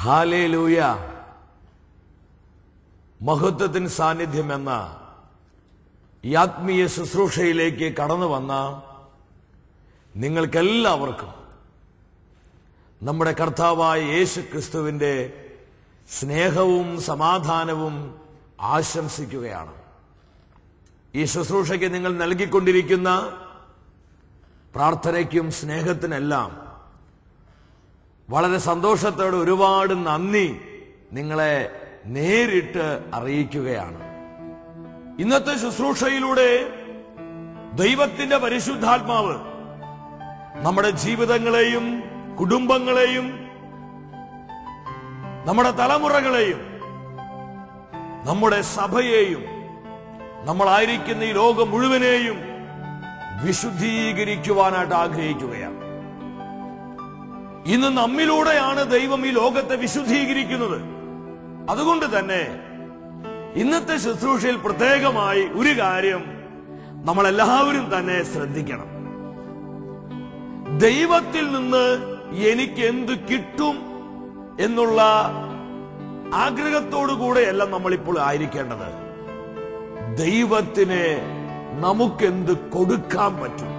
Hallelujah. മഹത്വത്തിൻ സാന്നിധ്യം എന്ന ഈ ആത്മീയ ശുശ്രൂഷയിലേക്ക് കടന്നു വന്ന നിങ്ങൾക്കെല്ലാവർക്കും നമ്മുടെ കർത്താവായ യേശു ക്രിസ്തുവിന്റെ സ്നേഹവും സമാധാനവും ആശംസിക്കുകയാണ്. ഈ ശുശ്രൂഷയ്ക്ക് നിങ്ങൾ നൽകിക്കൊണ്ടിരിക്കുന്ന പ്രാർത്ഥനയ്ക്കും സ്നേഹത്തിനെല്ലാം വളരെ സന്തോഷത്തോടെ ഒരുപാട് നന്ദി നിങ്ങളെ നേരിട്ട് അറിയിക്കുകയാണ്. ഇന്നത്തെ ശുശ്രൂഷയിലൂടെ ദൈവത്തിന്റെ പരിശുദ്ധാത്മാവ് നമ്മുടെ ജീവിതങ്ങളെയും കുടുംബങ്ങളെയും നമ്മുടെ തലമുറകളെയും നമ്മുടെ സഭയെയും നമ്മളായിരിക്കുന്ന ഈ ലോകം മുഴുവനെയും വിശുദ്ധീകരിക്കുവാനായിട്ട് ആഗ്രഹിക്കുകയാണ്. ഇന്ന് നമ്മിലൂടെയാണ് ദൈവം ഈ ലോകത്തെ വിശുദ്ധീകരിക്കുന്നത്. അതുകൊണ്ട് തന്നെ ഇന്നത്തെ ശുശ്രൂഷയിൽ പ്രത്യേകമായി ഒരു കാര്യം നമ്മളെല്ലാവരും തന്നെ ശ്രദ്ധിക്കണം. ദൈവത്തിൽ നിന്ന് എനിക്ക് എന്ത് കിട്ടും എന്നുള്ള ആഗ്രഹത്തോടുകൂടെയല്ല നമ്മളിപ്പോൾ ആയിരിക്കേണ്ടത്. ദൈവത്തിന് നമുക്കെന്ത് കൊടുക്കാൻ പറ്റും,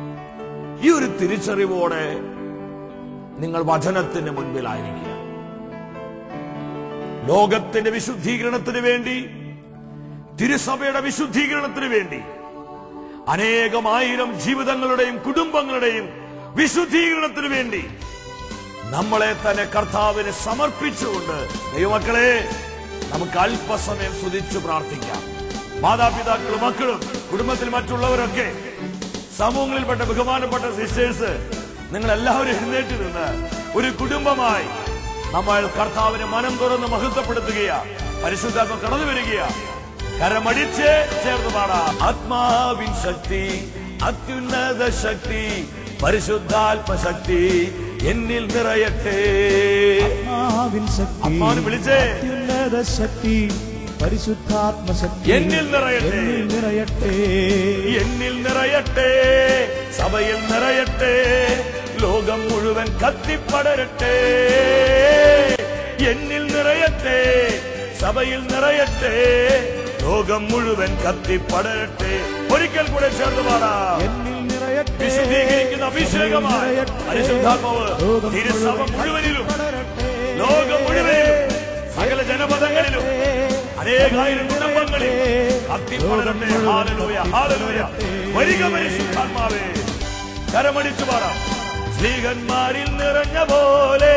ഈ ഒരു തിരിച്ചറിവോടെ നിങ്ങൾ വചനത്തിന് മുൻപിലായിരിക്കുക. ലോകത്തിന്റെ വിശുദ്ധീകരണത്തിന് വേണ്ടി, തിരുസഭയുടെ വിശുദ്ധീകരണത്തിന് വേണ്ടി, അനേകമായിരം ജീവിതങ്ങളുടെയും കുടുംബങ്ങളുടെയും വിശുദ്ധീകരണത്തിന് വേണ്ടി നമ്മളെ തന്നെ കർത്താവിന് സമർപ്പിച്ചുകൊണ്ട് ദൈവമക്കളെ നമുക്ക് അല്പസമയം സ്തുതിച്ചു പ്രാർത്ഥിക്കാം. മാതാപിതാക്കളും മക്കളും കുടുംബത്തിൽ മറ്റുള്ളവരൊക്കെ സമൂഹങ്ങളിൽപ്പെട്ട ബഹുമാനപ്പെട്ട സിസ്റ്റേഴ്സ് നിങ്ങൾ എല്ലാവരും എഴുന്നേറ്റ് നിന്ന് ഒരു കുടുംബമായി നമ്മൾ കർത്താവിനെ മനം തുറന്ന് മഹത്വപ്പെടുത്തുകയാ. പരിശുദ്ധാത്മ കടന്നു വരികയാ. കരമടിച്ച് ചേർന്ന് പാടാം. ആത്മാവിൻ ശക്തി, അത്യുന്നത ശക്തി, പരിശുദ്ധാത്മശക്തി എന്നിൽ നിറയട്ടെ. ആത്മാവിൻ ശക്തി, അമ്മാവനെ വിളിച്ചേ. അത്യുന്നത ശക്തി, പരിശുദ്ധാത്മശക്തി എന്നിൽ നിറയട്ടെ, നിറയട്ടെ, എന്നിൽ നിറയട്ടെ, സഭയിൽ നിറയട്ടെ, ലോകം മുഴുവൻ കത്തിപ്പടരട്ടെ. എന്നിൽ നിറയട്ടെ, സഭയിൽ നിറയട്ടെ, ലോകം മുഴുവൻ കത്തിപ്പടരട്ടെ. ഒരിക്കൽ കൂടെ ചേർന്ന് പാടാം. എന്നിൽ നിറയട്ടെ, വിശുദ്ധീകരിക്കുന്ന അഭിഷേകമായി പരിശുദ്ധാത്മാവ് തിരുസഭ മുഴുവനിലും, ലോകം മുഴുവനിലും, സകല ജനപദങ്ങളിലും, അനേകായിരം കുടുംബങ്ങളിൽ കത്തിപ്പടരട്ടെ. Hallelujah, hallelujah. വരിക പരിശുദ്ധാത്മാവേ. കരമടിച്ചു പാടാം. സ്ത്രീകന്മാരിൽ നിറഞ്ഞ പോലെ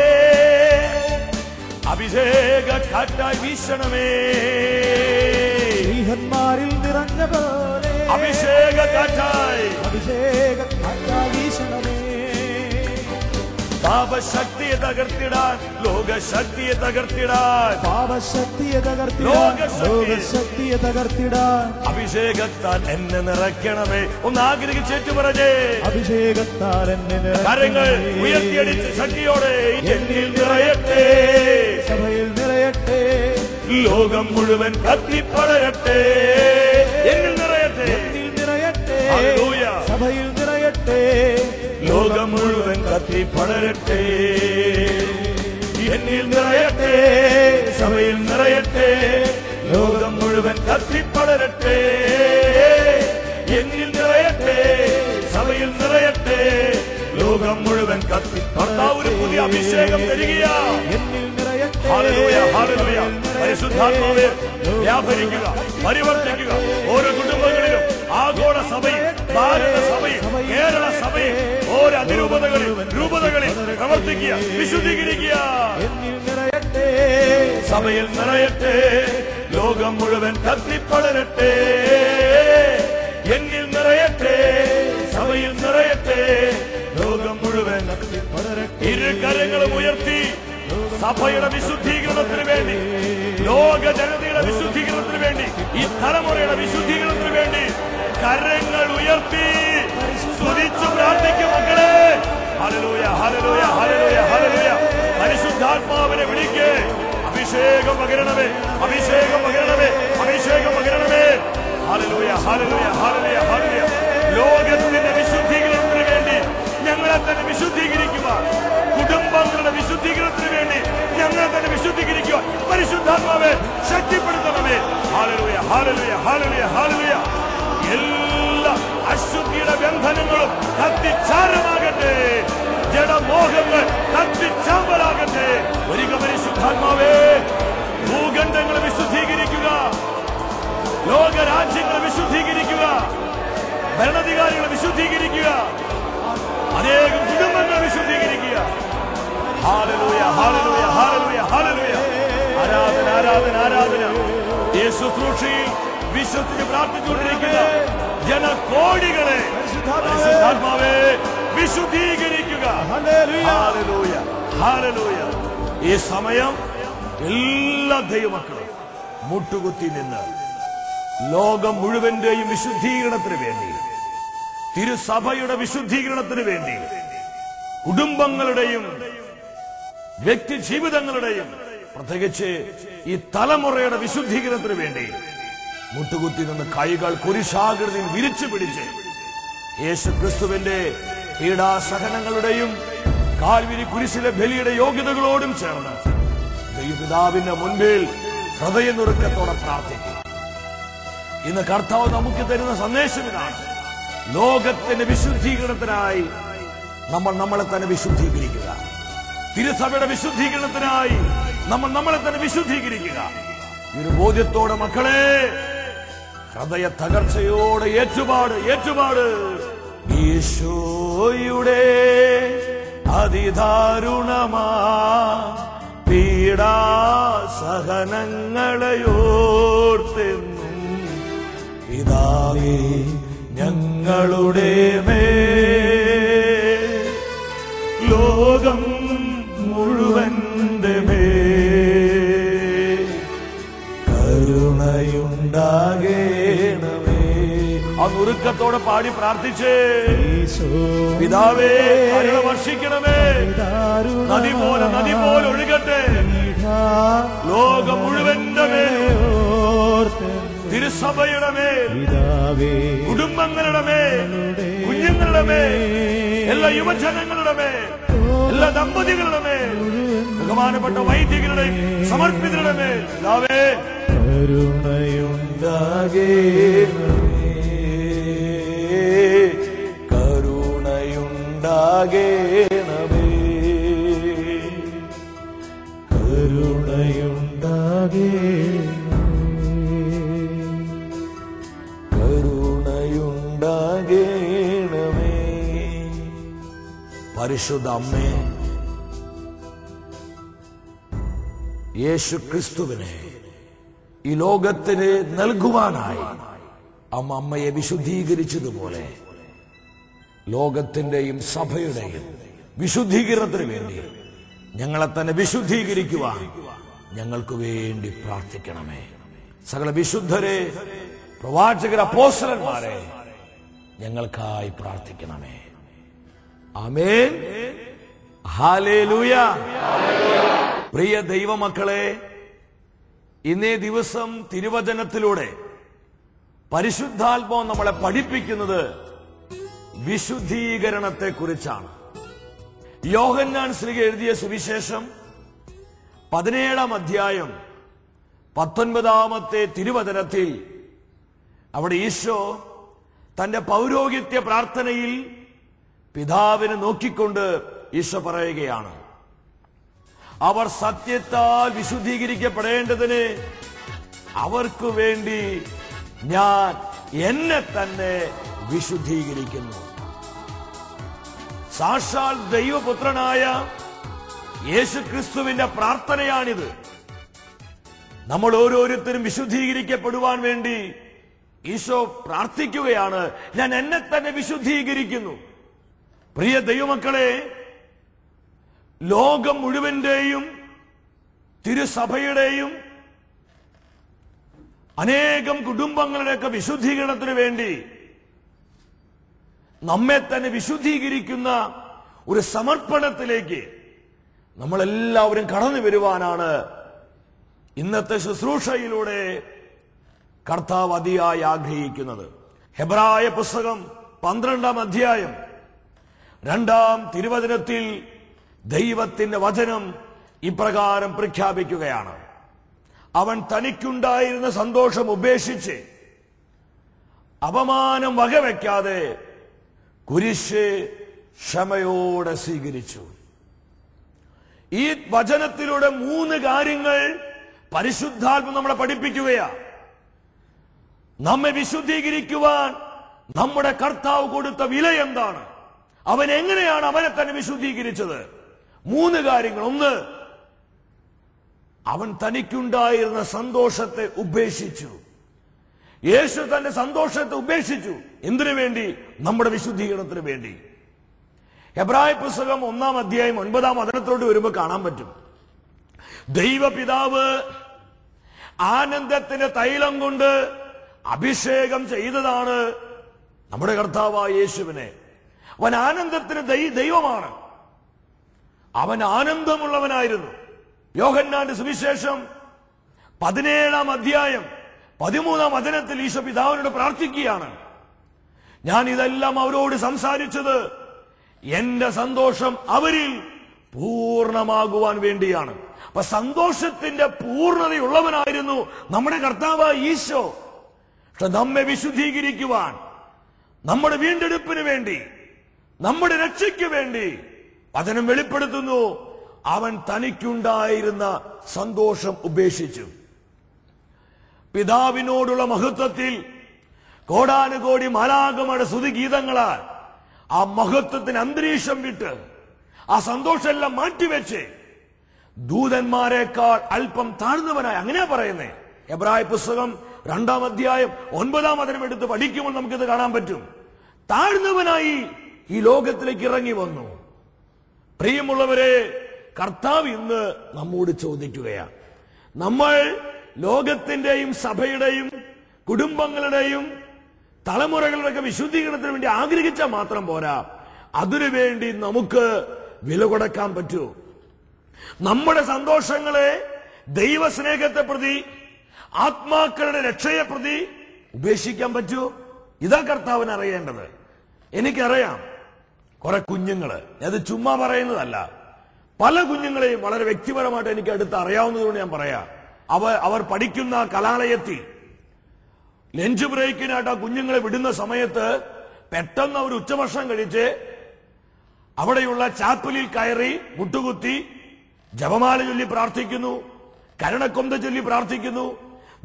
അഭിഷേക കാറ്റായി വീശണമേ. സ്ത്രീഹന്മാരിൽ നിറഞ്ഞ പോലെ അഭിഷേക കാറ്റായി, അഭിഷേക കാറ്റായി വീശണമേ. പാപശക്തിയെ തകർത്തിടാൻ, ലോകശക്തിയെ തകർത്തിടാൻ, പാപശക്തിയെ തകർത്തിടാൻ, ലോകശക്തിയെ തകർത്തിടാൻ അഭിഷേകത്താൽ എന്നെ നിറയ്ക്കണമേ. ഒന്ന് ആഗ്രഹിച്ചേറ്റു പറഞ്ഞേ. അഭിഷേകത്താൽ എന്നെ കരങ്ങൾ ഉയർത്തിയടിച്ച് ശക്തിയോടെ എന്നിൽ നിറയട്ടെ, സഭയിൽ നിറയട്ടെ, ലോകം മുഴുവൻ കത്തിപ്പടരട്ടെ. എന്നിൽ നിറയട്ടെ, എന്നിൽ നിറയട്ടെ, ഹല്ലേലൂയ. സഭയിൽ നിറയട്ടെ, ലോകം മുഴുവൻ കത്തിപ്പടരട്ടെ. എന്നിൽ നിറയട്ടെ, സഭയിൽ നിറയട്ടെ, ലോകം മുഴുവൻ കത്തിപ്പടരട്ടെ. എന്നിൽ നിറയട്ടെ, സഭയിൽ നിറയട്ടെ, ലോകം മുഴുവൻ കത്തിപ്പടരട്ടെ. ഒരു പുതിയ അഭിഷേകം തരികയാ. എന്നിൽ നിറയട്ടെ, ഹല്ലേലൂയ, ഹല്ലേലൂയ. പരിശുദ്ധാത്മാവേ വ്യാപരിക്കുക, പരിവർത്തിക്കുക. ഓരോ കുടുംബങ്ങളിലും, ആഗോള സഭയും, ഭാരത സഭയും, കേരള സഭയും, ഓരോ അതിരൂപതകളിൽ, രൂപതകളിൽ പ്രവർത്തിക്കുക, വിശുദ്ധീകരിക്കുക. എന്നിൽ നിറയട്ടെ, സഭയിൽ നിറയട്ടെ, ലോകം മുഴുവൻ കത്തിപ്പടരട്ടെ. എന്നിൽ നിറയട്ടെ, സഭയിൽ നിറയട്ടെ, ലോകം മുഴുവൻ കത്തിപ്പടരട്ടെ. ഇരു കരങ്ങളും ഉയർത്തി സഭയുടെ വിശുദ്ധീകരണത്തിന് വേണ്ടി, ലോക ജനതയുടെ വിശുദ്ധീകരണത്തിന് വേണ്ടി, ഈ തലമുറയുടെ വിശുദ്ധീകരണത്തിന് വേണ്ടി കരങ്ങൾ ഉയർത്തി സ്തുതിച്ചു പ്രാർത്ഥിക്കും മക്കളെ. ഹല്ലേലൂയ, ഹല്ലേലൂയ, ഹല്ലേലൂയ, ഹല്ലേലൂയ. പരിശുദ്ധാത്മാവിനെ വിളിക്കേ. അഭിഷേകം പകരണമേ, അഭിഷേകം പകരണമേ, അഭിഷേകം പകരണമേ. ഹല്ലേലൂയ, ഹല്ലേലൂയ, ഹല്ലേലൂയ, ഹല്ലേലൂയ. ലോകത്തിന്റെ വിശുദ്ധീകരണത്തിന് വേണ്ടി ഞങ്ങളെ തന്നെ വിശുദ്ധീകരിക്കുക. കുടുംബങ്ങളുടെ വിശുദ്ധീകരണത്തിന് വേണ്ടി ഞങ്ങളെ തന്നെ വിശുദ്ധീകരിക്കുക. പരിശുദ്ധാത്മാവേ ശക്തിപ്പെടുത്തണമേ. ഹല്ലേലൂയ, ഹല്ലേലൂയ, ഹല്ലേലൂയ, ഹല്ലേലൂയ. എല്ലാ അശുദ്ധിയുടെ ബന്ധനങ്ങളും കത്തിച്ചാരമാകട്ടെ. ജഡമോഹങ്ങൾ കത്തിച്ചാമ്പലാകട്ടെ. ഒരിക്കൽ പരിശുദ്ധാത്മാവേ ഭൂഖണ്ഡങ്ങളെ വിശുദ്ധീകരിക്കുക, ലോകരാജ്യങ്ങളെ വിശുദ്ധീകരിക്കുക, ഭരണാധികാരികളെ വിശുദ്ധീകരിക്കുക, അനേകം കുടുംബങ്ങളെ വിശുദ്ധീകരിക്കുക. ഹല്ലേലൂയ, ഹല്ലേലൂയ, ഹല്ലേലൂയ, ഹല്ലേലൂയ. ആരാധന, ആരാധന, ആരാധന. ഈ ശുശ്രൂഷയിൽ വിശ്വസിച്ച് പ്രാർത്ഥിച്ചുകൊണ്ടിരിക്കുന്ന ജനകോടികളെ പരിശുദ്ധാത്മാവേ വിശുദ്ധീകരിക്കുക. ഹല്ലേലൂയ, ഹല്ലേലൂയ. ഈ സമയം എല്ലാ ദൈവമക്കളും മുട്ടുകുത്തി നിന്ന് ലോകം മുഴുവന്റെയും വിശുദ്ധീകരണത്തിന് വേണ്ടി, തിരുസഭയുടെ വിശുദ്ധീകരണത്തിന് വേണ്ടി, കുടുംബങ്ങളുടെയും വ്യക്തി ജീവിതങ്ങളുടെയും പ്രത്യേകിച്ച് ഈ തലമുറയുടെ വിശുദ്ധീകരണത്തിന് വേണ്ടി മുട്ടുകുത്തി നിന്ന് കൈകൾ കുരിശാകൃതിയിൽ വിരിച്ചു പിടിച്ച് യേശുക്രിസ്തുവിന്റെ പീഡാസഹനങ്ങളുടെയും കാൽവിരി കുരിശിലെ ബലിയുടെ യോഗ്യതകളോടും ചേർന്ന് ദൈവപിതാവിന്റെ മുൻപിൽ ഹൃദയനുറുക്കത്തോടെ പ്രാർത്ഥിക്കും. ഇന്ന് കർത്താവ് നമുക്ക് തരുന്ന സന്ദേശം ഇതാണ്: ലോകത്തിന്റെ വിശുദ്ധീകരണത്തിനായി നമ്മൾ നമ്മളെ തന്നെ വിശുദ്ധീകരിക്കുക. തിരുസഭയുടെ വിശുദ്ധീകരണത്തിനായി നമ്മൾ നമ്മളെ തന്നെ വിശുദ്ധീകരിക്കുക. ഈ ഒരു ബോധ്യത്തോടെ മക്കളെ ഹൃദയ തകർച്ചയോടെ ഏറ്റുപാട് ഈശോയുടെ അതിദാരുണമാ പീഡാസഹനങ്ങളെയോർത്തെന്നും പിതാവേ ഞങ്ങളുടെ മേൽ ലോകം മുഴുവന്റെ മേൽ കരുണയുണ്ടാകേണമേ. ആ നുറുക്കത്തോടെ പാടി പ്രാർത്ഥിച്ചേ. പിതാവേ കരുണ വർഷിക്കണമേ. നദി പോലെ ഒഴുകട്ടെ. ലോകം മുഴുവന്റെ മേൽ, തിരുസഭയുടെ മേൽ, കുടുംബങ്ങളുടെ മേൽ, കുഞ്ഞുങ്ങളുടെ മേൽ, എല്ലാ യുവജനങ്ങളുടെ മേൽ, എല്ലാ ദമ്പതികളുടെ മേൽ, ബഹുമാനപ്പെട്ട വൈദികരുടെയും സമർപ്പിതരുടെ മേൽ പിതാവേ കരുണയുണ്ടാകേണമേ, കരുണയുണ്ടാകേണമേ, കരുണയുണ്ടാകേണമേ. പരിശുദ്ധ അമ്മേ, യേശുക്രിസ്തുവിനെ ഈ ലോകത്തിന് നൽകുവാനായി അമ്മയെ വിശുദ്ധീകരിച്ചതുപോലെ ലോകത്തിന്റെയും സഭയുടെയും വിശുദ്ധീകരണത്തിന് വേണ്ടി ഞങ്ങളെ തന്നെ വിശുദ്ധീകരിക്കുവാൻ ഞങ്ങൾക്ക് വേണ്ടി പ്രാർത്ഥിക്കണമേ. സകല വിശുദ്ധരെ, പ്രവാചകർ, അപ്പോസ്തലന്മാരെ ഞങ്ങൾക്കായി പ്രാർത്ഥിക്കണമേ. ആമേൻ. ഹല്ലേലൂയ. പ്രിയ ദൈവമക്കളെ, ഇന്നേ ദിവസം തിരുവചനത്തിലൂടെ പരിശുദ്ധാത്മാവ് നമ്മളെ പഠിപ്പിക്കുന്നത് വിശുദ്ധീകരണത്തെ കുറിച്ചാണ്. യോഹന്നാൻ ശ്ലീഹ എഴുതിയ സുവിശേഷം 17-ാം അധ്യായം 19-ാമത്തെ തിരുവചനത്തിൽ അവിടെ ഈശോ തന്റെ പൗരോഹിത്യ പ്രാർത്ഥനയിൽ പിതാവിനെ നോക്കിക്കൊണ്ട് ഈശോ പറയുകയാണ്, അവർ സത്യത്താൽ വിശുദ്ധീകരിക്കപ്പെടേണ്ടതിന് അവർക്ക് വേണ്ടി ഞാൻ എന്നെ തന്നെ വിശുദ്ധീകരിക്കുന്നു. സാക്ഷാൽ ദൈവപുത്രനായ യേശുക്രിസ്തുവിന്റെ പ്രാർത്ഥനയാണിത്. നമ്മൾ ഓരോരുത്തരും വിശുദ്ധീകരിക്കപ്പെടുവാൻ വേണ്ടി ഈശോ പ്രാർത്ഥിക്കുകയാണ്, ഞാൻ എന്നെ തന്നെ വിശുദ്ധീകരിക്കുന്നു. പ്രിയ ദൈവമക്കളെ, ലോകം മുഴുവന്റെയും തിരുസഭയുടെയും അനേകം കുടുംബങ്ങളുടെയൊക്കെ വിശുദ്ധീകരണത്തിന് വേണ്ടി നമ്മെ തന്നെ വിശുദ്ധീകരിക്കുന്ന ഒരു സമർപ്പണത്തിലേക്ക് നമ്മളെല്ലാവരും കടന്നു വരുവാനാണ് ഇന്നത്തെ ശുശ്രൂഷയിലൂടെ കർത്താവ് അതിയായി ആഗ്രഹിക്കുന്നത്. ഹെബ്രായ പുസ്തകം 12-ാം അധ്യായം 2-ാം തിരുവചനത്തിൽ ദൈവത്തിന്റെ വചനം ഇപ്രകാരം പ്രഖ്യാപിക്കുകയാണ്: അവൻ തനിക്കുണ്ടായിരുന്ന സന്തോഷം ഉപേക്ഷിച്ച് അപമാനം വകവെക്കാതെ കുരിശ് ക്ഷമയോടെ സ്വീകരിച്ചു. ഈ വചനത്തിലൂടെ 3 കാര്യങ്ങൾ പരിശുദ്ധാത്മ നമ്മളെ പഠിപ്പിക്കുകയാണ്. നമ്മെ വിശുദ്ധീകരിക്കുവാൻ നമ്മുടെ കർത്താവ് കൊടുത്ത വില എന്താണ്? അവൻ എങ്ങനെയാണ് അവനെ തന്നെ വിശുദ്ധീകരിച്ചത്? 3 കാര്യങ്ങൾ. 1, അവൻ തനിക്കുണ്ടായിരുന്ന സന്തോഷത്തെ ഉപേക്ഷിച്ചു. യേശു തന്റെ സന്തോഷത്തെ ഉപേക്ഷിച്ചു. എന്തിനു വേണ്ടി? നമ്മുടെ വിശുദ്ധീകരണത്തിന് വേണ്ടി. എബ്രായ പുസ്തകം 1-ാം അധ്യായം 9-ാം വചനത്തോട് വരുമ്പോൾ കാണാൻ പറ്റും, ദൈവപിതാവ് ആനന്ദത്തിന്റെ തൈലം കൊണ്ട് അഭിഷേകം ചെയ്തതാണ് നമ്മുടെ കർത്താവായ യേശുവിനെ. അവൻ ആനന്ദത്തിന് ദൈവമാണ്. അവൻ ആനന്ദമുള്ളവനായിരുന്നു. യോഹന്നാന്റെ സുവിശേഷം 17-ാം അധ്യായം 13-ാം വചനത്തിൽ ഈശോ പിതാവിനോട് പ്രാർത്ഥിക്കുകയാണ്, ഞാൻ ഇതെല്ലാം അവരോട് സംസാരിച്ചത് എന്റെ സന്തോഷം അവരിൽ പൂർണ്ണമാകുവാൻ വേണ്ടിയാണ്. അപ്പൊ സന്തോഷത്തിന്റെ പൂർണ്ണതയുള്ളവനായിരുന്നു നമ്മുടെ കർത്താവായ ഈശോ. പക്ഷെ നമ്മെ വിശുദ്ധീകരിക്കുവാൻ, നമ്മുടെ വീണ്ടെടുപ്പിന് വേണ്ടി, നമ്മുടെ രക്ഷയ്ക്ക് വേണ്ടി വചനം വെളിപ്പെടുത്തുന്നു, അവൻ തനിക്കുണ്ടായിരുന്ന സന്തോഷം ഉപേക്ഷിച്ചു. പിതാവിനോടുള്ള മഹത്വത്തിൽ കോടാനുകോടി മാലാഖമാരുടെ സ്തുതിഗീതങ്ങളാൽ ആ മഹത്വത്തിന് അന്തരീക്ഷം വിട്ട് ആ സന്തോഷമെല്ലാം മാറ്റിവെച്ച് ദൂതന്മാരെക്കാൾ അല്പം താഴ്ന്നവനായി, അങ്ങനെയാ പറയുന്നേ. എബ്രായ പുസ്തകം 2-ാം അധ്യായം 9-ാം വചനം എടുത്ത് പഠിക്കുമ്പോൾ നമുക്കിത് കാണാൻ പറ്റും. താഴ്ന്നവനായി ഈ ലോകത്തിലേക്ക് ഇറങ്ങി വന്നു. പ്രിയമുള്ളവരെ, കർത്താവ് ഇന്ന് നമ്മോട് ചോദിക്കുകയാണ്, നമ്മൾ ലോകത്തിന്റെയും സഭയുടെയും കുടുംബങ്ങളുടെയും തലമുറകളുടെയൊക്കെ വിശുദ്ധീകരണത്തിന് വേണ്ടി ആഗ്രഹിച്ചാൽ മാത്രം പോരാ, അതിനുവേണ്ടി നമുക്ക് വില കൊടുക്കാൻ പറ്റൂ. നമ്മുടെ സന്തോഷങ്ങളെ ദൈവസ്നേഹത്തെ പ്രതി, ആത്മാക്കളുടെ രക്ഷയെ പ്രതി ഉപേക്ഷിക്കാൻ പറ്റൂ. ഇതാ കർത്താവിന് അറിയേണ്ടത്. എനിക്കറിയാം കുറെ കുഞ്ഞുങ്ങള്, അത് ചുമ്മാ പറയുന്നതല്ല, പല കുഞ്ഞുങ്ങളെയും വളരെ വ്യക്തിപരമായിട്ട് എനിക്ക് അടുത്ത് അറിയാവുന്നതുകൊണ്ട് ഞാൻ പറയാം. അവർ പഠിക്കുന്ന കലാലയത്തിൽ ലഞ്ച് ബ്രേക്കിനായിട്ട് ആ കുഞ്ഞുങ്ങളെ വിടുന്ന സമയത്ത് പെട്ടെന്ന് അവർ ഉച്ചഭക്ഷണം കഴിച്ച് അവിടെയുള്ള ചാപ്പലിൽ കയറി മുട്ടുകുത്തി ജപമാല ചൊല്ലി പ്രാർത്ഥിക്കുന്നു, കരുണക്കൊന്ത ചൊല്ലി പ്രാർത്ഥിക്കുന്നു,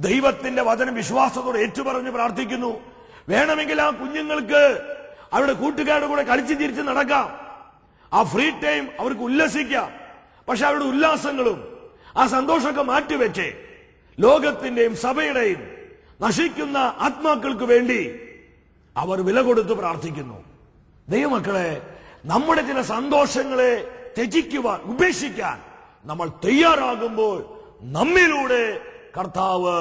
ദൈവത്തിന്റെ വചനം വിശ്വാസത്തോടെ ഏറ്റുപറഞ്ഞ് പ്രാർത്ഥിക്കുന്നു. വേണമെങ്കിൽ ആ കുഞ്ഞുങ്ങൾക്ക് അവരുടെ കൂട്ടുകാരുടെ കൂടെ കളിച്ചു തിരിച്ച് നടക്കാം, ആ ഫ്രീ ടൈം അവർക്ക് ഉല്ലസിക്കാം. പക്ഷെ അവരുടെ ഉല്ലാസങ്ങളും ആ സന്തോഷമൊക്കെ മാറ്റിവെച്ച് ലോകത്തിന്റെയും സഭയുടെയും നശിക്കുന്ന ആത്മാക്കൾക്ക് വേണ്ടി അവർ വില കൊടുത്ത് പ്രാർത്ഥിക്കുന്നു. ദൈവമക്കളെ, നമ്മുടെ ചില സന്തോഷങ്ങളെ ത്യജിക്കുവാൻ, ഉപേക്ഷിക്കാൻ നമ്മൾ തയ്യാറാകുമ്പോൾ നമ്മിലൂടെ കർത്താവ്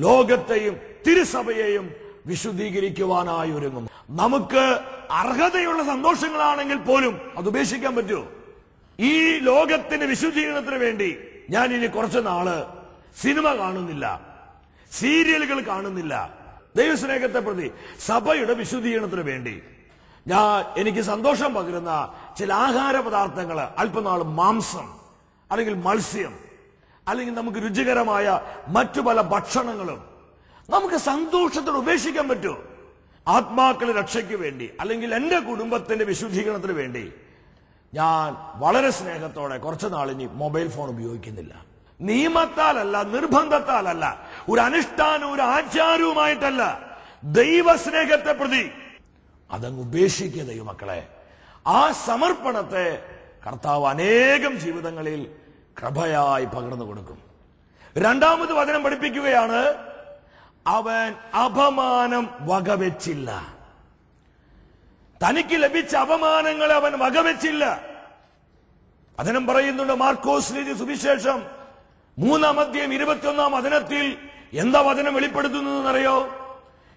ലോകത്തെയും തിരുസഭയെയും വിശുദ്ധീകരിക്കുവാനായി ഒരുങ്ങും. നമുക്ക് അർഹതയുള്ള സന്തോഷങ്ങളാണെങ്കിൽ പോലും അത് ഉപേക്ഷിക്കാൻ പറ്റുമോ? ഈ ലോകത്തിന്റെ വിശുദ്ധീകരണത്തിന് വേണ്ടി ഞാൻ ഇനി കുറച്ചു നാള് സിനിമ കാണുന്നില്ല, സീരിയലുകൾ കാണുന്നില്ല. ദൈവസ്നേഹത്തെ പ്രതി സഭയുടെ വിശുദ്ധീകരണത്തിന് വേണ്ടി എനിക്ക് സന്തോഷം പകരുന്ന ചില ആഹാര പദാർത്ഥങ്ങൾ, അല്പനാൾ മാംസം അല്ലെങ്കിൽ മത്സ്യം അല്ലെങ്കിൽ നമുക്ക് രുചികരമായ മറ്റു പല ഭക്ഷണങ്ങളും നമുക്ക് സന്തോഷത്തോടെ ഉപേക്ഷിക്കാൻ പറ്റുമോ? ആത്മാക്കളുടെ രക്ഷയ്ക്ക് വേണ്ടി അല്ലെങ്കിൽ എന്റെ കുടുംബത്തിന്റെ വിശുദ്ധീകരണത്തിന് വേണ്ടി ഞാൻ വളരെ സ്നേഹത്തോടെ കുറച്ചു നാളിനി മൊബൈൽ ഫോൺ ഉപയോഗിക്കുന്നില്ല. നിയമത്താലല്ല, നിർബന്ധത്താലല്ല, ഒരു അനുഷ്ഠാനവും ഒരു ആചാരവുമായിട്ടല്ല, ദൈവസ്നേഹത്തെ പ്രതി അതങ്ങ് ഉപേക്ഷിക്കുക ദൈവമക്കളെ. ആ സമർപ്പണത്തെ കർത്താവ് അനേകം ജീവിതങ്ങളിൽ കൃപയായി പകർന്നു കൊടുക്കും. 2-ാമത് വചനം പഠിപ്പിക്കുകയാണ്, അവൻ അപമാനം വകവെച്ചില്ല. തനിക്ക് ലഭിച്ച അപമാനങ്ങളെ അവൻ വകവെച്ചില്ല. വചനം പറയുന്നുണ്ട്, മാർക്കോസ് എഴുതിയ സുവിശേഷം 3-ാം അധ്യായം 21-ാം വചനത്തിൽ എന്താ വചനം വെളിപ്പെടുത്തുന്നതെന്നറിയോ?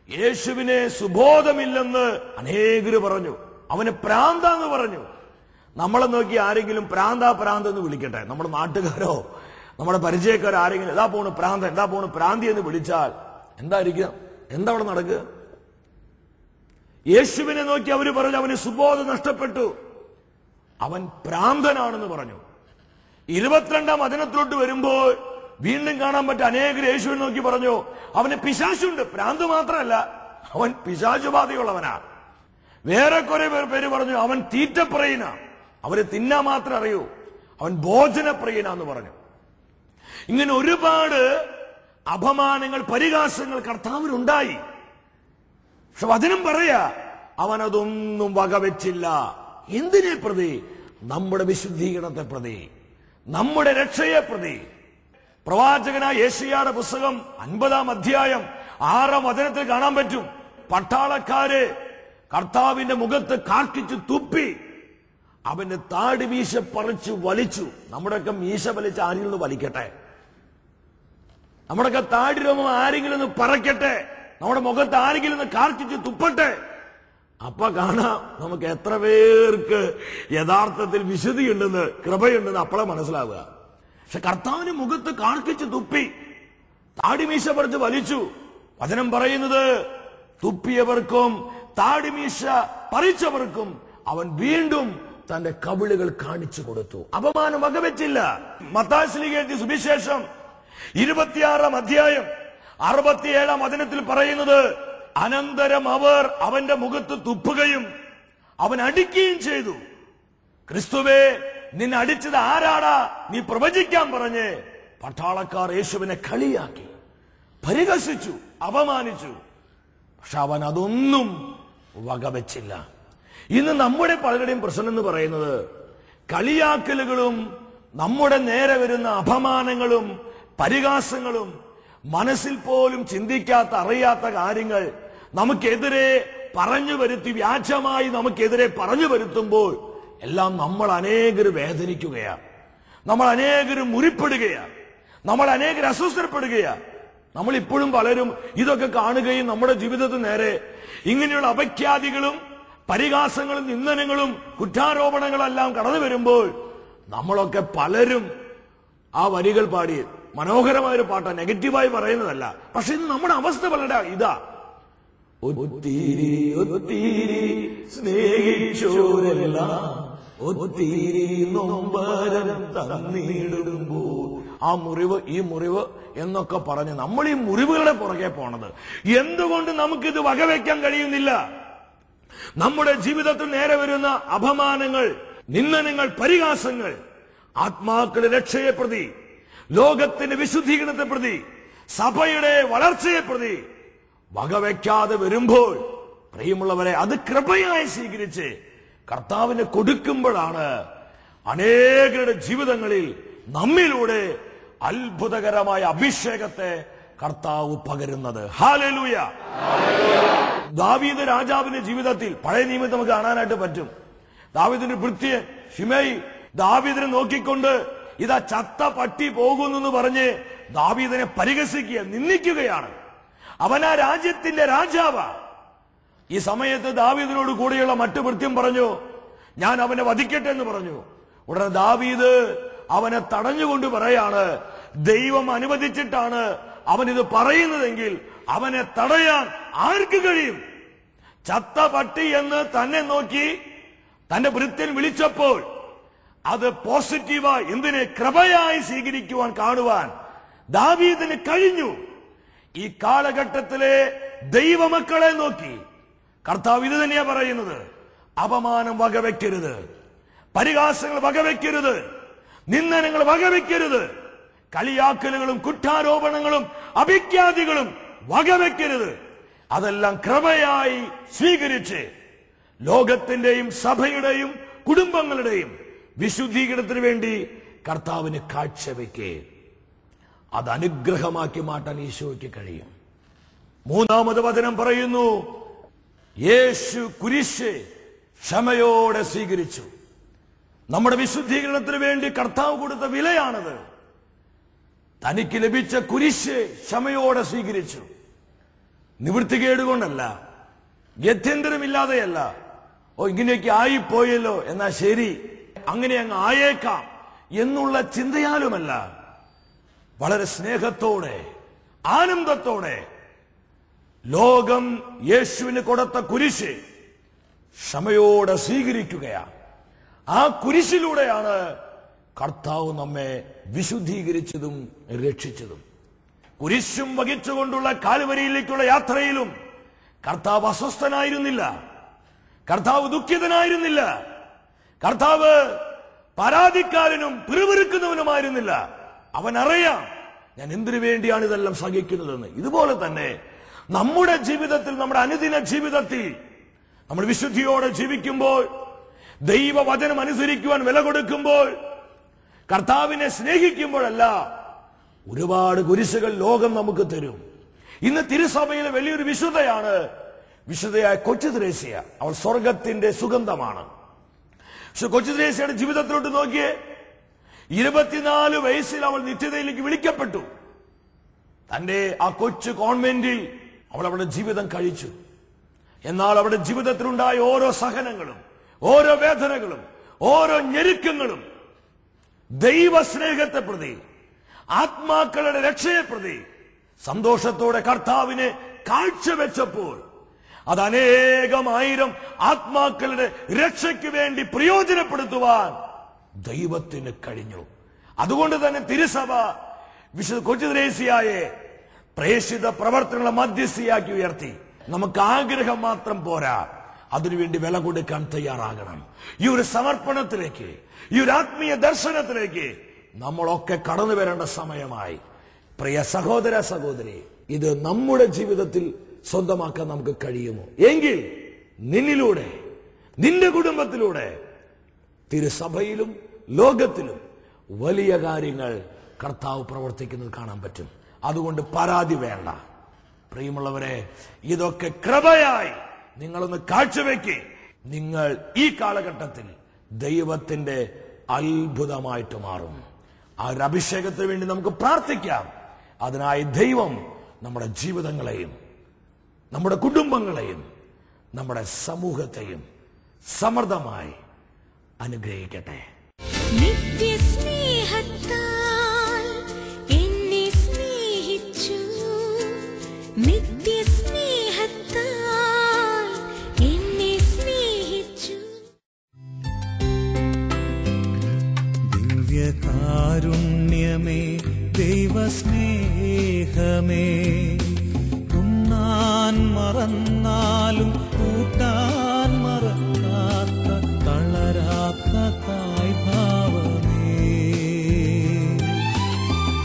യേശുവിനെ സുബോധമില്ലെന്ന് അനേകര് പറഞ്ഞു, അവന് പ്രാന്താന്ന് പറഞ്ഞു. നമ്മളെ നോക്കി ആരെങ്കിലും പ്രാന്തെന്ന് വിളിക്കട്ടെ, നമ്മുടെ നാട്ടുകാരോ നമ്മുടെ പരിചയക്കാരോ ആരെങ്കിലും എന്താ പോണ് പ്രാന്ത, എന്താ പോണ് പ്രാന്തി എന്ന് വിളിച്ചാൽ എന്തായിരിക്കും? എന്താ അവിടെ നടക്കുക? യേശുവിനെ നോക്കി അവര് പറഞ്ഞു അവന് സുബോധം നഷ്ടപ്പെട്ടു, അവൻ പ്രാന്തനാണെന്ന് പറഞ്ഞു. 22-ാം വചനത്തിലോട്ട് വരുമ്പോൾ വീണ്ടും കാണാൻ പറ്റും അനേകർ യേശുവിനെ നോക്കി പറഞ്ഞു, അവന് പിശാചുണ്ട്. ഭ്രാന്ത് മാത്രമല്ല, അവൻ പിശാചുബാധയുള്ളവനാ. വേറെ കുറെ പേര് പറഞ്ഞു അവൻ തീറ്റപ്രിയനാ, അവര് തിന്നാ മാത്രം അറിയൂ, അവൻ ഭോജനപ്രിയനാന്ന് പറഞ്ഞു. ഇങ്ങനെ ഒരുപാട് അപമാനങ്ങൾ, പരിഹാസങ്ങൾ കർത്താവിനുണ്ടായി. പക്ഷെ വചനം പറയാ അവനതൊന്നും വകവെച്ചില്ല. എന്തിനെ പ്രതി? നമ്മുടെ വിശുദ്ധീകരണത്തെ പ്രതി, നമ്മുടെ രക്ഷയെ പ്രതി. പ്രവാചകനായ യെശയ്യായുടെ പുസ്തകം 50-ാം അധ്യായം 6-ാം വചനത്തിൽ കാണാൻ പറ്റും, പട്ടാളക്കാര് കർത്താവിന്റെ മുഖത്ത് കാർക്കിച്ചു തുപ്പി അവന്റെ താടി മീശ പറിച്ചു വലിച്ചു. നമ്മുടെയൊക്കെ മീശ വലിച്ച് ആരെങ്കിലും ഒന്ന് വലിക്കട്ടെ, നമ്മുടെയൊക്കെ താടി രോമം ആരെങ്കിലും ഒന്ന് പറക്കട്ടെ, നമ്മുടെ മുഖത്ത് ആരെങ്കിലും ഒന്ന് കാർക്കിച്ചു തുപ്പട്ടെ. അപ്പൊ കാണാം നമുക്ക് എത്ര പേർക്ക് യഥാർത്ഥത്തിൽ വിശുദ്ധിയുണ്ടെന്ന്, കൃപയുണ്ടെന്ന് അപ്പോഴേ മനസ്സിലാവുക. പക്ഷെ കർത്താവിന് മുഖത്ത് കാർക്കിച്ചു തുപ്പി, താടിമീശ പറിച്ച് വലിച്ചു. വചനം പറയുന്നത് തുപ്പിയവർക്കും താടിമീശ പറിച്ചവർക്കും അവൻ വീണ്ടും തന്റെ കവിളുകൾ കാണിച്ചു കൊടുത്തു. അപമാനം വകവെച്ചില്ല. മത്തായി ശ്ലീഹ എഴുതിയ സുവിശേഷം 26-ാം അധ്യായം 67-ാം വചനത്തിൽ പറയുന്നത്, അനന്തരം അവർ അവന്റെ മുഖത്ത് തുപ്പുകയും അവൻ അടിക്കുകയും ചെയ്തു. ക്രിസ്തുവേ, നിന്നെ അടിച്ചത് ആരാടാ? നീ പ്രവചിക്കാൻ പറഞ്ഞ് പട്ടാളക്കാർ യേശുവിനെ കളിയാക്കി, പരിഹസിച്ചു, അപമാനിച്ചു. പക്ഷെ അവൻ അതൊന്നും വകവെച്ചില്ല. ഇന്ന് നമ്മുടെ പലരുടെയും പ്രശ്നം എന്ന് പറയുന്നത് കളിയാക്കലുകളും നമ്മുടെ നേരെ വരുന്ന അപമാനങ്ങളും പരിഹാസങ്ങളും, മനസ്സിൽ പോലും ചിന്തിക്കാത്ത, അറിയാത്ത കാര്യങ്ങൾ നമുക്കെതിരെ പറഞ്ഞു വരുത്തി, വ്യാജമായി നമുക്കെതിരെ പറഞ്ഞു വരുത്തുമ്പോൾ എല്ലാം നമ്മൾ അനേകർ വേദനിക്കുകയാണ്, നമ്മൾ അനേകർ മുറിപ്പെടുകയാണ്, നമ്മൾ അനേകർ അസ്വസ്ഥപ്പെടുകയാണ്. നമ്മൾ ഇപ്പോഴും പലരും ഇതൊക്കെ കാണുകയും നമ്മുടെ ജീവിതത്തിൽ നേരെ ഇങ്ങനെയുള്ള അപഖ്യാതികളും പരിഹാസങ്ങളും നിന്ദനങ്ങളും കുറ്റാരോപണങ്ങളെല്ലാം കടന്നു വരുമ്പോൾ നമ്മളൊക്കെ പലരും ആ വരികൾ പാടി, മനോഹരമായൊരു പാട്ടാ, നെഗറ്റീവായി പറയുന്നതല്ല. പക്ഷെ ഇന്ന് നമ്മുടെ അവസ്ഥ വളരെ ഇതാ, ഒത്തിരി ഒത്തിരി സ്നേഹിച്ചോരെല്ലാം ഒത്തിരി നൊമ്പരം തന്നിടുമ്പോൾ ആ മുറിവ്, ഈ മുറിവ് എന്നൊക്കെ പറഞ്ഞ് നമ്മൾ ഈ മുറിവുകളുടെ പുറകെ പോണത് എന്തുകൊണ്ട് നമുക്കിത് വകവെക്കാൻ കഴിയുന്നില്ല? നമ്മുടെ ജീവിതത്തിൽ നേരെ വരുന്ന അപമാനങ്ങൾ, നിന്ദനങ്ങൾ, പരിഹാസങ്ങൾ ആത്മാക്കളുടെ രക്ഷയെ പ്രതി, ലോകത്തിന്റെ വിശുദ്ധീകരണത്തെ പ്രതി, സഭയുടെ വളർച്ചയെ പ്രതി വകവെക്കാതെ വരുമ്പോൾ പ്രിയമുള്ളവരെ, അത് കൃപയായി സ്വീകരിച്ച് കർത്താവിന് കൊടുക്കുമ്പോഴാണ് അനേകരുടെ ജീവിതങ്ങളിൽ നമ്മിലൂടെ അത്ഭുതകരമായ അഭിഷേകത്തെ കർത്താവ് പകരുന്നത്. ഹല്ലേലൂയ. ദാവീദ് രാജാവിന്റെ ജീവിതത്തിൽ പഴയ നിയമത്തിൽ നമുക്ക് കാണാനായിട്ട് പറ്റും. ദാവീദിന്റെ ഭൃത്യൻ ശിമെയി ദാവീദിനെ നോക്കിക്കൊണ്ട് ഇതാ ചത്ത പട്ടി പോകുന്നു പറഞ്ഞ് ദാവീദിനെ പരിഹസിക്കുക, നിന്ദിക്കുകയാണ്. അവൻ ആ രാജ്യത്തിന്റെ രാജാവാ. ഈ സമയത്ത് ദാവീദിനോട് കൂടെയുള്ള മറ്റു ഭൃത്യം പറഞ്ഞു, ഞാൻ അവനെ വധിക്കട്ടെ എന്ന് പറഞ്ഞു. ഉടനെ ദാവീദ് അവനെ തടഞ്ഞുകൊണ്ട് പറയാണ്, ദൈവം അനുവദിച്ചിട്ടാണ് അവൻ ഇത് പറയുന്നതെങ്കിൽ അവനെ തടയാൻ ആർക്ക് കഴിയും? ചത്ത പട്ടി എന്ന് തന്നെ നോക്കി തന്റെ ഭൃത്യൻ വിളിച്ചപ്പോൾ അത് പോസിറ്റീവായി, എന്തിന്? കൃപയായി സ്വീകരിക്കുവാൻ, കാണുവാൻ ദാവീദിന് കഴിഞ്ഞു. ഈ കാലഘട്ടത്തിലെ ദൈവമക്കളെ നോക്കി കർത്താവ് ഇത് തന്നെയാ പറയുന്നത്, അപമാനം വകവെക്കരുത്, പരിഹാസങ്ങൾ വകവെക്കരുത്, നിന്ദനങ്ങൾ വകവെക്കരുത്, കളിയാക്കലുകളും കുറ്റാരോപണങ്ങളും അഭിഖ്യാതികളും വകവെക്കരുത്. അതെല്ലാം കൃപയായി സ്വീകരിച്ച് ലോകത്തിന്റെയും സഭയുടെയും കുടുംബങ്ങളുടെയും വിശുദ്ധീകരണത്തിന് വേണ്ടി കർത്താവിന് കാഴ്ചവെക്കേ. അത് അനുഗ്രഹമാക്കി മാറ്റാൻ ഈശോയ്ക്ക് കഴിയും. മൂന്നാമത് വചനം പറയുന്നു, യേശു കുരിശ് ക്ഷമയോടെ സ്വീകരിച്ചു. നമ്മുടെ വിശുദ്ധീകരണത്തിന് വേണ്ടി കർത്താവ് കൊടുത്ത വിലയാണത്. തനിക്ക് ലഭിച്ച കുരിശ് ക്ഷമയോടെ സ്വീകരിച്ചു. നിവൃത്തികേടുകൊണ്ടല്ല, ഗത്യന്തരമില്ലാതെയല്ല. ഓ, ഇങ്ങനെയൊക്കെ ആയിപ്പോയല്ലോ, എന്നാ ശരി, അങ്ങനെ അങ്ങ് ആയേക്കാം എന്നുള്ള ചിന്തയാലുമല്ല, വളരെ സ്നേഹത്തോടെ, ആനന്ദത്തോടെ ലോകം യേശുവിന് കൊടുത്ത കുരിശ് ക്ഷമയോടെ സ്വീകരിക്കുകയാണ്. ആ കുരിശിലൂടെയാണ് കർത്താവ് നമ്മെ വിശുദ്ധീകരിച്ചതും രക്ഷിച്ചതും. കുരിശും വഹിച്ചുകൊണ്ടുള്ള കാൽവരിയിലേക്കുള്ള യാത്രയിലും കർത്താവ് അസ്വസ്ഥനായിരുന്നില്ല, കർത്താവ് ദുഃഖിതനായിരുന്നില്ല, കർത്താവ് പരാതിക്കാരനും പിറുപിറുക്കുന്നവനുമായിരുന്നില്ല. അവൻ അറിയാം ഞാൻ എന്തിനു വേണ്ടിയാണ് ഇതെല്ലാം സഹിക്കുന്നതെന്ന്. ഇതുപോലെ തന്നെ നമ്മുടെ ജീവിതത്തിൽ, നമ്മുടെ അനുദിന ജീവിതത്തിൽ നമ്മൾ വിശുദ്ധിയോടെ ജീവിക്കുമ്പോൾ, ദൈവവചനം അനുസരിക്കുവാൻ വില കൊടുക്കുമ്പോൾ, കർത്താവിനെ സ്നേഹിക്കുമ്പോഴല്ല ഒരുപാട് കുരിശുകൾ ലോകം നമുക്ക് തരും. ഇന്ന് തിരുസഭയിലെ വലിയൊരു വിശുദ്ധയാണ് വിശുദ്ധയായ കൊച്ചു ത്രേസ്യ. അവൾ സ്വർഗത്തിന്റെ സുഗന്ധമാണ്. പക്ഷെ കൊച്ചു ത്രേസ്യയുടെ ജീവിതത്തിലോട്ട് നോക്കിയേ. 24 വയസ്സിൽ അവൾ നിത്യതയിലേക്ക് വിളിക്കപ്പെട്ടു. തന്റെ ആ കൊച്ചു കോൺവെന്റിൽ അവൾ അവളുടെ ജീവിതം കഴിച്ചു. എന്നാൽ അവളുടെ ജീവിതത്തിലുണ്ടായ ഓരോ സഹനങ്ങളും, ഓരോ വേദനകളും, ഓരോ ഞെരുക്കങ്ങളും ദൈവസ്നേഹത്തെ പ്രതി, ആത്മാക്കളുടെ രക്ഷയെ പ്രതി സന്തോഷത്തോടെ കർത്താവിനെ കാഴ്ചവെച്ചപ്പോൾ അത് അനേകമായിരം ആത്മാക്കളുടെ രക്ഷയ്ക്ക് വേണ്ടി പ്രയോജനപ്പെടുത്തുവാൻ ദൈവത്തിന് കഴിഞ്ഞു. അതുകൊണ്ട് തന്നെ തിരുസഭ വിശുദ്ധ കൊച്ചു ത്രേസ്യയെ പ്രേക്ഷിത പ്രവർത്തനങ്ങളെ മധ്യസ്ഥയാക്കി ഉയർത്തി. നമുക്ക് ആഗ്രഹം മാത്രം പോരാ, അതിനുവേണ്ടി വില കൊടുക്കാൻ തയ്യാറാകണം. ഈ ഒരു സമർപ്പണത്തിലേക്ക്, ഈ ഒരു ആത്മീയ ദർശനത്തിലേക്ക് നമ്മളൊക്കെ കടന്നു വരേണ്ട സമയമായി. പ്രിയ സഹോദര സഹോദരി, ഇത് നമ്മുടെ ജീവിതത്തിൽ സ്വന്തമാക്കാൻ നമുക്ക് കഴിയുമോ? എങ്കിൽ നിന്നിലൂടെ, നിന്റെ കുടുംബത്തിലൂടെ, തിരുസഭയിലും ലോകത്തിലും വലിയ കാര്യങ്ങൾ കർത്താവ് പ്രവർത്തിക്കുന്നത് കാണാൻ പറ്റും. അതുകൊണ്ട് പരാതി വേണ്ട. പ്രിയമുള്ളവരെ, ഇതൊക്കെ കൃപയായി നിങ്ങളൊന്ന് കാഴ്ചവെക്ക്. നിങ്ങൾ ഈ കാലഘട്ടത്തിൽ ദൈവത്തിന്റെ അത്ഭുതമായിട്ട് മാറും. ആ ഒരു അഭിഷേകത്തിന് വേണ്ടി നമുക്ക് പ്രാർത്ഥിക്കാം. അതിനായി ദൈവം നമ്മുടെ ജീവിതങ്ങളെയും, നമ്മുടെ കുടുംബങ്ങളെയും, നമ്മുടെ സമൂഹത്തെയും സമൃദ്ധമായി അനുഗ്രഹിക്കട്ടെ. നിത്യസ്നേഹത്താൽ എന്നെ സ്നേഹിച്ചു, നിത്യസ്നേഹത്താൽ എന്നെ സ്നേഹിച്ചു. ദിവ്യകാരുണ്യമേ, ദൈവസ്നേഹമേ, ഉണ്ണാൻ മറന്നാലും കൂട്ടാൻ മറക്കാത്ത തളരാത്ത തായ്ഭാവമേ,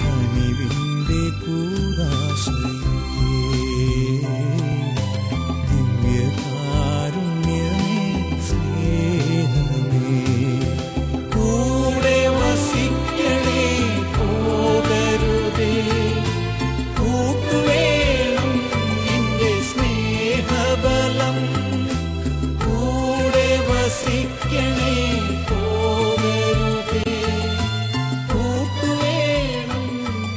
കനിവിന്റെ കൂദാശയേ, ദിവ്യകാരുണ്യമേ, സ്നേഹമേ, കൂടെ വസിക്കണേ, പോകരുതേ, കൂട്ടുവേണം നിന്റെ സ്നേഹബലം, കൂടെ വസിക്കണേ, പോകരുതേ, കൂട്ടുവേണം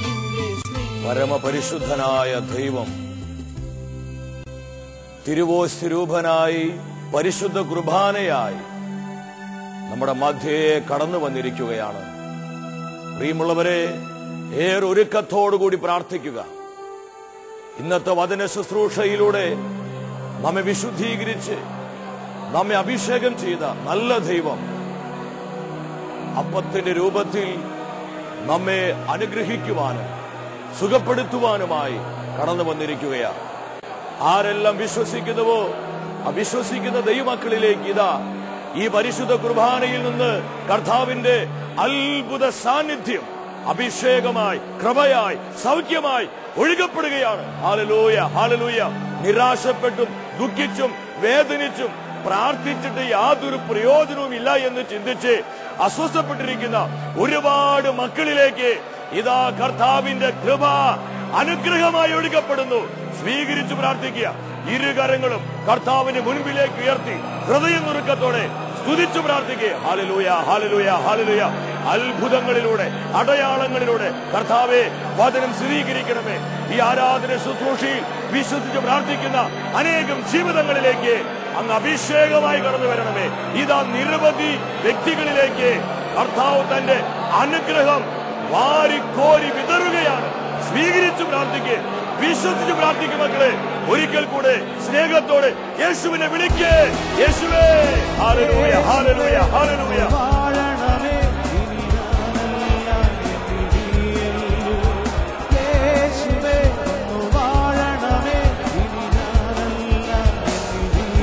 നിന്റെ സ്നേഹം. പരമപരിശുദ്ധനായ ദൈവം തിരുവോസ്തിരൂപനായി പരിശുദ്ധ കുർബാനയായി നമ്മുടെ മധ്യയെ കടന്നു വന്നിരിക്കുകയാണ്. പ്രിയമുള്ളവരെ, ഏറെ ഒരുക്കത്തോടുകൂടി പ്രാർത്ഥിക്കുക. ഇന്നത്തെ വചന ശുശ്രൂഷയിലൂടെ നമ്മെ വിശുദ്ധീകരിച്ച് നമ്മെ അഭിഷേകം ചെയ്ത നല്ല ദൈവം അപ്പത്തിന്റെ രൂപത്തിൽ നമ്മെ അനുഗ്രഹിക്കുവാനും സുഖപ്പെടുത്തുവാനുമായി കടന്നു വന്നിരിക്കുകയാണ്. ആരെല്ലാം വിശ്വസിക്കുന്നുവോ ആ വിശ്വസിക്കുന്ന ദൈവമക്കളിലേക്ക് ഇതാ ഈ പരിശുദ്ധ കുർബാനയിൽ നിന്ന് കർത്താവിന്റെ അത്ഭുത സാന്നിധ്യം അഭിഷേകമായി, കൃപയായി, സൗഖ്യമായി ഒഴുകപ്പെടുകയാണ്. Hallelujah, hallelujah. നിരാശപ്പെട്ടും ദുഃഖിച്ചും വേദനിച്ചും പ്രാർത്ഥിച്ചിട്ട് യാതൊരു പ്രയോജനവും ഇല്ല എന്ന് ചിന്തിച്ച് അസ്വസ്ഥപ്പെട്ടിരിക്കുന്ന ഒരുപാട് മക്കളിലേക്ക് ഇതാ കർത്താവിന്റെ കൃപ അനുഗ്രഹമായി ഒഴുകപ്പെടുന്നു. സ്വീകരിച്ചു പ്രാർത്ഥിക്കുക. ഇരുകരങ്ങളും കർത്താവിന് മുൻപിലേക്ക് ഉയർത്തി ഹൃദയം നുറുക്കത്തോടെ സ്തുതിച്ചു പ്രാർത്ഥിക്കുക. ഹല്ലേലൂയ, ഹല്ലേലൂയ, ഹല്ലേലൂയ. അത്ഭുതങ്ങളിലൂടെ, അടയാളങ്ങളിലൂടെ കർത്താവേ വചനം സ്ഥിരീകരിക്കണമേ. ഈ ആരാധന ശുശ്രൂഷയിൽ വിശ്വസിച്ച് പ്രാർത്ഥിക്കുന്ന അനേകം ജീവിതങ്ങളിലേക്ക് അങ്ങ് അഭിഷേകമായി കടന്നു വരണമേ. ഇതാ നിരവധി വ്യക്തികളിലേക്ക് കർത്താവ് തന്റെ അനുഗ്രഹം വാരിക്കോരി വിതറുകയാണ്. സ്വീകരിച്ചു പ്രാർത്ഥിക്കുക, വിശ്വസിച്ച് പ്രാർത്ഥിക്കും മക്കളെ. ഒരിക്കൽ കൂടെ സ്നേഹത്തോടെ യേശുവിനെ വിളിക്കേ. യേശുവേ, ഹല്ലേലൂയ, ഹല്ലേലൂയ, ഹല്ലേലൂയ. വാഴണമേ, ഇനി ഞാൻ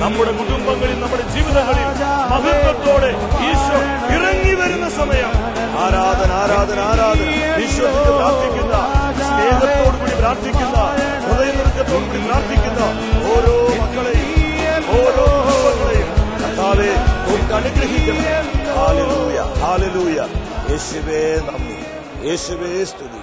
നമ്മുടെ കുടുംബങ്ങളിൽ, നമ്മുടെ ജീവിതങ്ങളിൽ മഹത്വത്തോടെ ഈശോ ഇറങ്ങി വരുന്ന സമയം ആരാധന ആരാധന ആരാധന. ഈശോയ്ക്ക് പ്രാർത്ഥിക്കുന്ന, സ്നേഹത്തോടുകൂടി പ്രാർത്ഥിക്കുന്ന, ഹൃദയനൃത്തത്തോടുകൂടി പ്രാർത്ഥിക്കുന്ന ഓരോ മക്കളെയും, ഓരോ കുടുംബങ്ങളെയും കർത്താവേ നമുക്ക് അനുഗ്രഹിക്കണം. Hallelujah, hallelujah. യേശുവേ നന്ദി, യേശുവേ സ്തുതി.